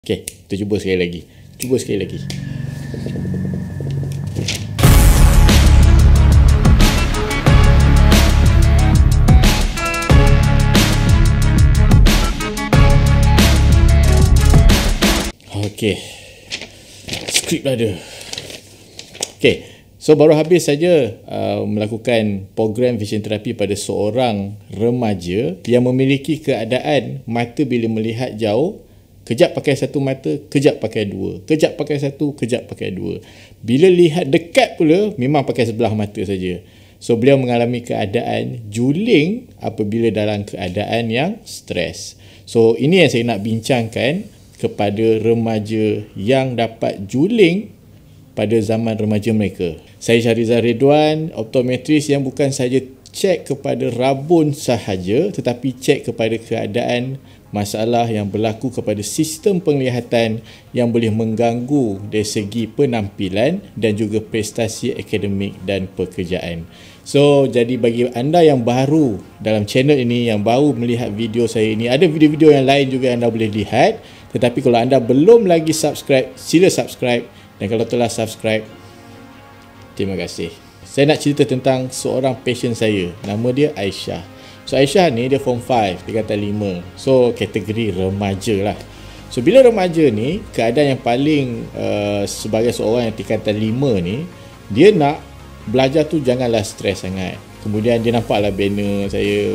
Okey, kita cuba sekali lagi. Cuba sekali lagi. Okey. Skrip dah ada. Okey. So baru habis saja melakukan program vision therapy pada seorang remaja yang memiliki keadaan mata bila melihat jauh, kejap pakai satu mata, kejap pakai dua. Kejap pakai satu, kejap pakai dua. Bila lihat dekat pula, memang pakai sebelah mata saja. So, beliau mengalami keadaan juling apabila dalam keadaan yang stres. So, ini yang saya nak bincangkan kepada remaja yang dapat juling pada zaman remaja mereka. Saya Syahrizal Ridwan, optometris yang bukan sahaja cek kepada rabun sahaja, tetapi cek kepada keadaan masalah yang berlaku kepada sistem penglihatan yang boleh mengganggu dari segi penampilan dan juga prestasi akademik dan pekerjaan. So, jadi bagi anda yang baru dalam channel ini, yang baru melihat video saya ini, ada video-video yang lain juga anda boleh lihat. Tetapi kalau anda belum lagi subscribe, sila subscribe. Dan kalau telah subscribe, terima kasih. Saya nak cerita tentang seorang pasien saya. Nama dia Aisyah. So Aisyah ni dia form 5, tingkatan 5. So kategori remaja lah. So bila remaja ni, keadaan yang paling sebagai seorang yang tingkatan 5 ni, dia nak belajar tu janganlah stres sangat. Kemudian dia nampaklah banner saya,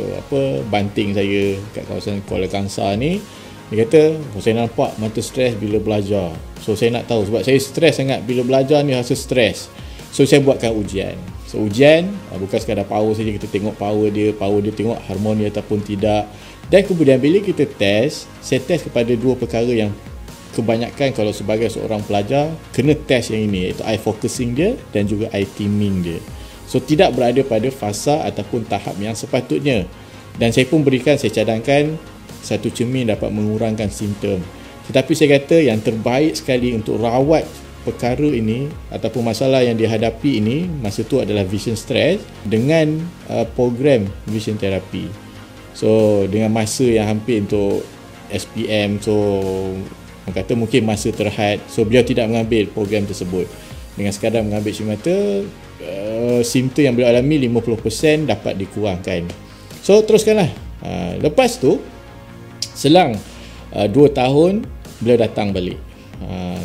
banting saya kat kawasan Kuala Kangsar ni. Dia kata, saya nampak mata stres bila belajar. So saya nak tahu sebab saya stres sangat bila belajar ni, rasa stres. So saya buatkan ujian. So ujian bukan sekadar power saja, kita tengok power dia tengok harmoni ataupun tidak. Dan kemudian bila kita test, saya test kepada dua perkara yang kebanyakan kalau sebagai seorang pelajar kena test yang ini, iaitu eye focusing dia dan juga eye teaming dia. So tidak berada pada fasa ataupun tahap yang sepatutnya. Dan saya pun berikan, saya cadangkan satu cermin dapat mengurangkan simptom. Tetapi saya kata yang terbaik sekali untuk rawat perkara ini ataupun masalah yang dihadapi ini masa tu adalah vision stress dengan program vision therapy. So dengan masa yang hampir untuk SPM, so orang kata mungkin masa terhad. So beliau tidak mengambil program tersebut. Dengan sekadar mengambil cermata, simptom yang beliau alami 50% dapat dikurangkan. So teruskanlah. Lepas tu selang 2 tahun beliau datang balik.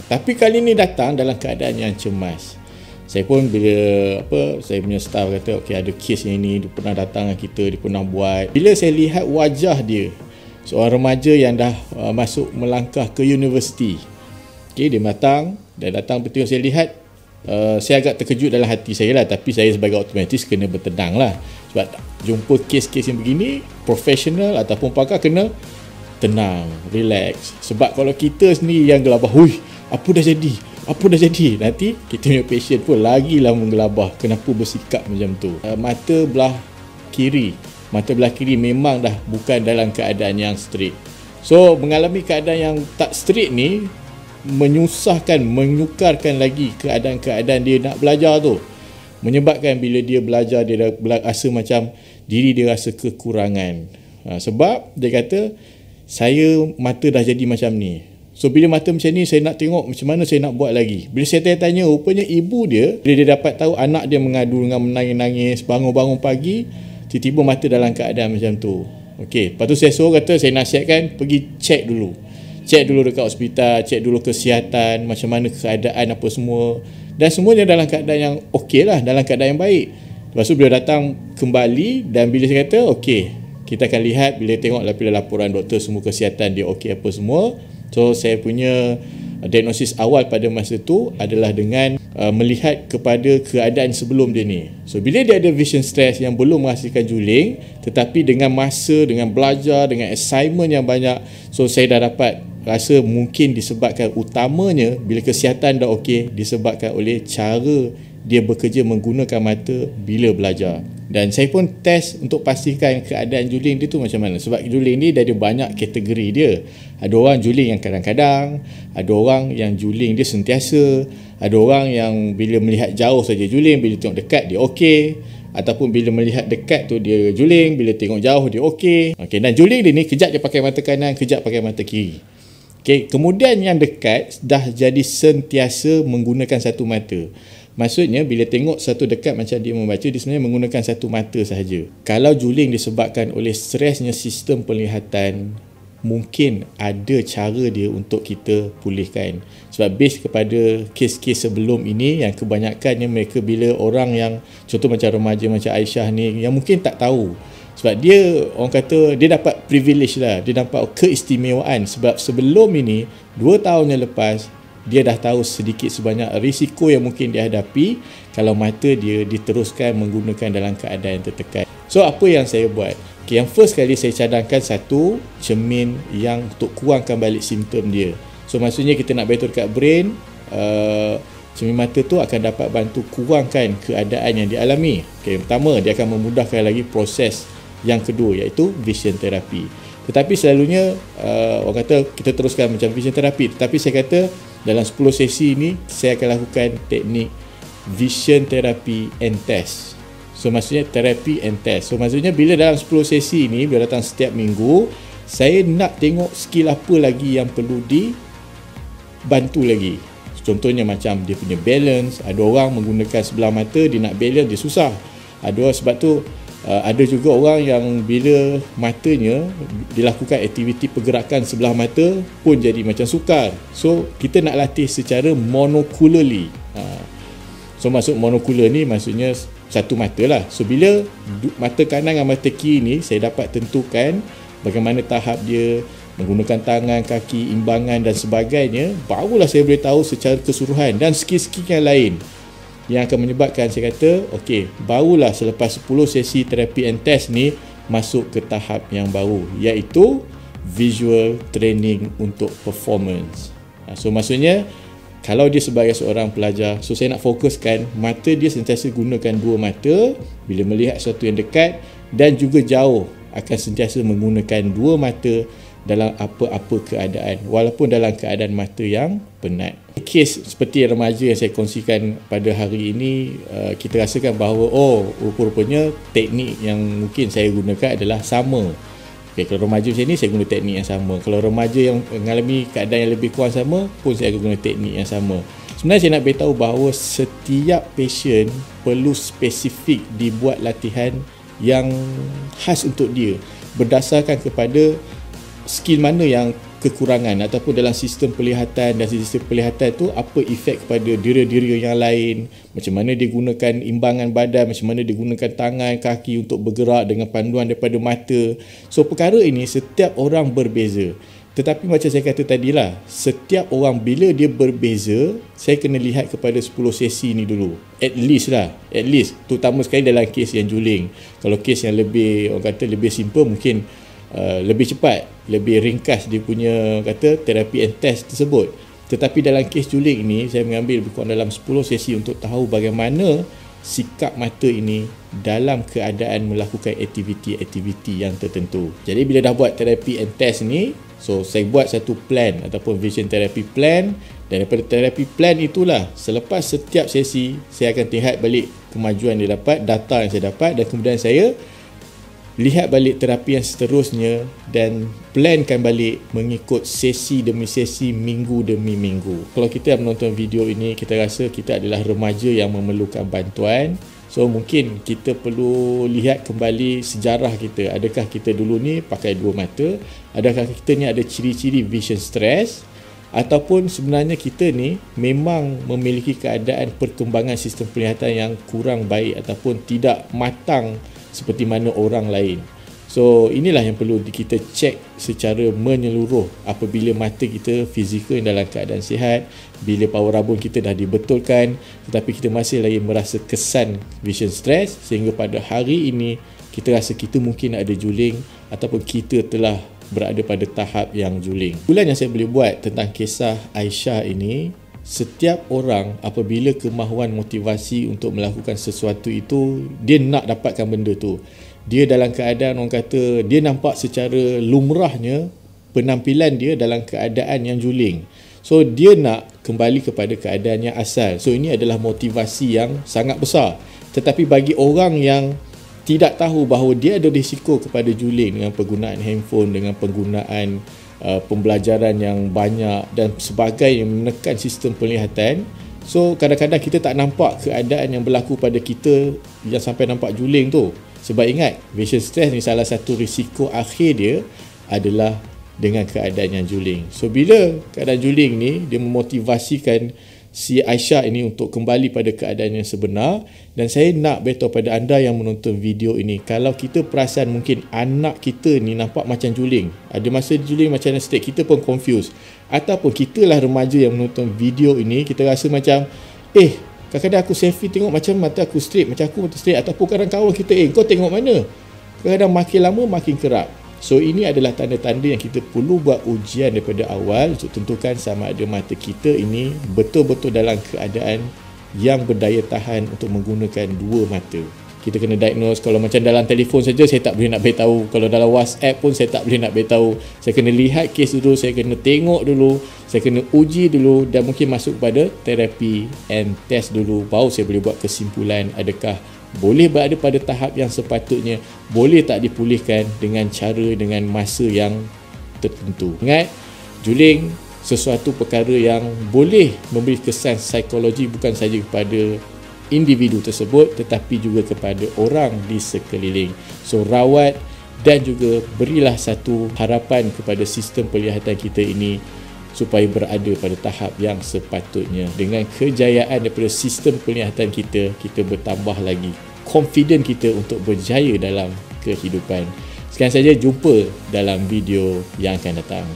Tapi kali ni datang dalam keadaan yang cemas. Saya pun bila saya punya staff kata okey, ada kes yang ini, dia pernah datang dengan kita, dia pernah buat. Bila saya lihat wajah dia, seorang remaja yang dah masuk melangkah ke universiti. Okey, dia datang betul, saya lihat, saya agak terkejut dalam hati saya lah. Tapi saya sebagai optometris kena bertenang lah. Sebab jumpa kes-kes yang begini, profesional ataupun pakar kena tenang, relax. Sebab kalau kita sendiri yang gelabah, hui, apa dah jadi, nanti kita punya patient pun lagilah menggelabah. Kenapa bersikap macam tu? Mata belah kiri memang dah bukan dalam keadaan yang straight. So mengalami keadaan yang tak straight ni menyusahkan, menyukarkan lagi keadaan-keadaan dia nak belajar tu. Menyebabkan bila dia belajar, dia rasa macam diri dia rasa kekurangan. Sebab dia kata, saya mata dah jadi macam ni. So bila mata macam ni, saya nak tengok macam mana saya nak buat lagi. Bila saya tanya, rupanya ibu dia, bila dia dapat tahu anak dia mengadu dengan menangis-nangis, bangun-bangun pagi, tiba-tiba mata dalam keadaan macam tu. Okey, lepas tu saya suruh, kata saya nasihatkan pergi cek dulu. Cek dulu dekat hospital, cek dulu kesihatan, macam mana keadaan apa semua. Dan semuanya dalam keadaan yang okey lah, dalam keadaan yang baik. Lepas tu beliau datang kembali dan bila saya kata okey, kita akan lihat bila tengok laporan doktor semua kesihatan dia okey apa semua. So saya punya diagnosis awal pada masa tu adalah dengan melihat kepada keadaan sebelum dia ni. So bila dia ada vision stress yang belum menghasilkan juling, tetapi dengan masa, dengan belajar, dengan assignment yang banyak, so saya dah dapat rasa mungkin disebabkan utamanya bila kesihatan dah okey, disebabkan oleh cara dia bekerja menggunakan mata bila belajar. Dan saya pun test untuk pastikan keadaan juling dia tu macam mana. Sebab juling ni dia ada banyak kategori dia. Ada orang juling yang kadang-kadang, ada orang yang juling dia sentiasa, ada orang yang bila melihat jauh saja juling, bila tengok dekat dia okey, ataupun bila melihat dekat tu dia juling, bila tengok jauh dia okey. Dan juling dia ni kejap dia pakai mata kanan, kejap pakai mata kiri. Okay, kemudian yang dekat dah jadi sentiasa menggunakan satu mata. Maksudnya bila tengok satu dekat macam dia membaca, dia sebenarnya menggunakan satu mata sahaja. Kalau juling disebabkan oleh stresnya sistem penglihatan, mungkin ada cara dia untuk kita pulihkan. Sebab base kepada kes-kes sebelum ini, yang kebanyakannya mereka bila orang yang contoh macam remaja macam Aisyah ni, yang mungkin tak tahu. Sebab dia, orang kata, dia dapat privilege lah, dia dapat keistimewaan. Sebab sebelum ini, 2 tahun yang lepas, dia dah tahu sedikit sebanyak risiko yang mungkin dia hadapi kalau mata dia diteruskan menggunakan dalam keadaan yang tertekan. So apa yang saya buat? Okay, yang first kali saya cadangkan satu cermin yang untuk kurangkan balik simptom dia. So maksudnya kita nak betul dekat brain, cermin mata tu akan dapat bantu kurangkan keadaan yang dialami. Okay, pertama dia akan memudahkan lagi proses yang kedua, iaitu vision therapy. Tetapi selalunya orang kata kita teruskan macam vision therapy, tetapi saya kata dalam 10 sesi ini saya akan lakukan teknik vision therapy and test. So maksudnya therapy and test. So maksudnya bila dalam 10 sesi ini, bila datang setiap minggu, saya nak tengok skill apa lagi yang perlu dibantu lagi. Contohnya macam dia punya balance. Ada orang menggunakan sebelah mata, dia nak balance dia susah. Ada orang, sebab tu ada juga orang yang bila matanya dilakukan aktiviti pergerakan sebelah mata pun jadi macam sukar. So kita nak latih secara monocularly. So maksud monocular ni maksudnya satu mata lah. So bila mata kanan dengan mata kiri ni saya dapat tentukan bagaimana tahap dia, menggunakan tangan, kaki, imbangan dan sebagainya, barulah saya boleh tahu secara keseluruhan dan skill-skill yang lain yang akan menyebabkan saya kata okey, barulah selepas 10 sesi terapi and test ni masuk ke tahap yang baru, iaitu visual training untuk performance. So maksudnya kalau dia sebagai seorang pelajar, so saya nak fokuskan mata dia sentiasa gunakan dua mata bila melihat sesuatu yang dekat, dan juga jauh akan sentiasa menggunakan dua mata dalam apa-apa keadaan, walaupun dalam keadaan mata yang penat. Kes seperti remaja yang saya kongsikan pada hari ini, kita rasakan bahawa rupa-rupanya teknik yang mungkin saya gunakan adalah sama. Okay, kalau remaja macam ni saya guna teknik yang sama. Kalau remaja yang mengalami keadaan yang lebih kurang sama pun saya akan guna teknik yang sama. Sebenarnya saya nak beritahu bahawa setiap patient perlu spesifik dibuat latihan yang khas untuk dia berdasarkan kepada skill mana yang kekurangan, ataupun dalam sistem penglihatan, dan sistem penglihatan tu apa efek kepada diri-diri yang lain, macam mana dia gunakan imbangan badan, macam mana dia gunakan tangan, kaki untuk bergerak dengan panduan daripada mata. So perkara ini setiap orang berbeza, tetapi macam saya kata tadilah, setiap orang bila dia berbeza, saya kena lihat kepada 10 sesi ni dulu, at least, terutama sekali dalam kes yang juling. Kalau kes yang lebih, orang kata lebih simple, mungkin lebih cepat, lebih ringkas dia punya kata terapi and test tersebut. Tetapi dalam kes juling ini saya mengambil lebih kurang dalam 10 sesi untuk tahu bagaimana sikap mata ini dalam keadaan melakukan aktiviti-aktiviti yang tertentu. Jadi bila dah buat terapi and test ni, so saya buat satu plan ataupun vision therapy plan, dan daripada terapi plan itulah selepas setiap sesi saya akan lihat balik kemajuan dia dapat, data yang saya dapat, dan kemudian saya lihat balik terapi yang seterusnya dan plankan balik mengikut sesi demi sesi, minggu demi minggu. Kalau kita menonton video ini, kita rasa kita adalah remaja yang memerlukan bantuan. So mungkin kita perlu lihat kembali sejarah kita. Adakah kita dulu ni pakai dua mata? Adakah kita ni ada ciri-ciri vision stress? Ataupun sebenarnya kita ni memang memiliki keadaan perkembangan sistem penglihatan yang kurang baik ataupun tidak matang seperti mana orang lain. So inilah yang perlu kita cek secara menyeluruh apabila mata kita fizikal dalam keadaan sihat, bila power rabun kita dah dibetulkan, tetapi kita masih lagi merasa kesan vision stress, sehingga pada hari ini kita rasa kita mungkin ada juling ataupun kita telah berada pada tahap yang juling. Bulan yang saya boleh buat tentang kisah Aisyah ini, setiap orang apabila kemahuan motivasi untuk melakukan sesuatu itu, dia nak dapatkan benda tu. Dia dalam keadaan, orang kata, dia nampak secara lumrahnya penampilan dia dalam keadaan yang juling. So dia nak kembali kepada keadaan yang asal. So ini adalah motivasi yang sangat besar. Tetapi bagi orang yang tidak tahu bahawa dia ada risiko kepada juling dengan penggunaan handphone, dengan penggunaan pembelajaran yang banyak dan sebagainya menekan sistem penglihatan. So kadang-kadang kita tak nampak keadaan yang berlaku pada kita yang sampai nampak juling tu. Sebab ingat, vision stress ni salah satu risiko akhir dia adalah dengan keadaan yang juling. So bila keadaan juling ni, dia memotivasikan si Aisyah ini untuk kembali pada keadaan yang sebenar. Dan saya nak beritahu pada anda yang menonton video ini, kalau kita perasan mungkin anak kita ni nampak macam juling, ada masa juling macam mana state, kita pun confused, ataupun kita lah remaja yang menonton video ini, kita rasa macam kadang-kadang aku selfie tengok macam mata aku straight, macam aku mata straight, ataupun kadang kawan kita kau tengok mana, kadang-kadang makin lama makin kerap. So ini adalah tanda-tanda yang kita perlu buat ujian daripada awal untuk tentukan sama ada mata kita ini betul-betul dalam keadaan yang berdaya tahan untuk menggunakan dua mata. Kita kena diagnose. Kalau macam dalam telefon saja saya tak boleh nak beritahu, kalau dalam WhatsApp pun saya tak boleh nak beritahu. Saya kena lihat kes dulu, saya kena tengok dulu, saya kena uji dulu, dan mungkin masuk pada terapi and test dulu, baru saya boleh buat kesimpulan adakah boleh berada pada tahap yang sepatutnya, boleh tak dipulihkan dengan cara, dengan masa yang tertentu. Ingat, juling sesuatu perkara yang boleh memberi kesan psikologi bukan sahaja kepada individu tersebut tetapi juga kepada orang di sekeliling. So rawat dan juga berilah satu harapan kepada sistem penglihatan kita ini supaya berada pada tahap yang sepatutnya. Dengan kejayaan daripada sistem penglihatan kita, kita bertambah lagi confident kita untuk berjaya dalam kehidupan. Sekian saja, jumpa dalam video yang akan datang.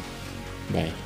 Bye.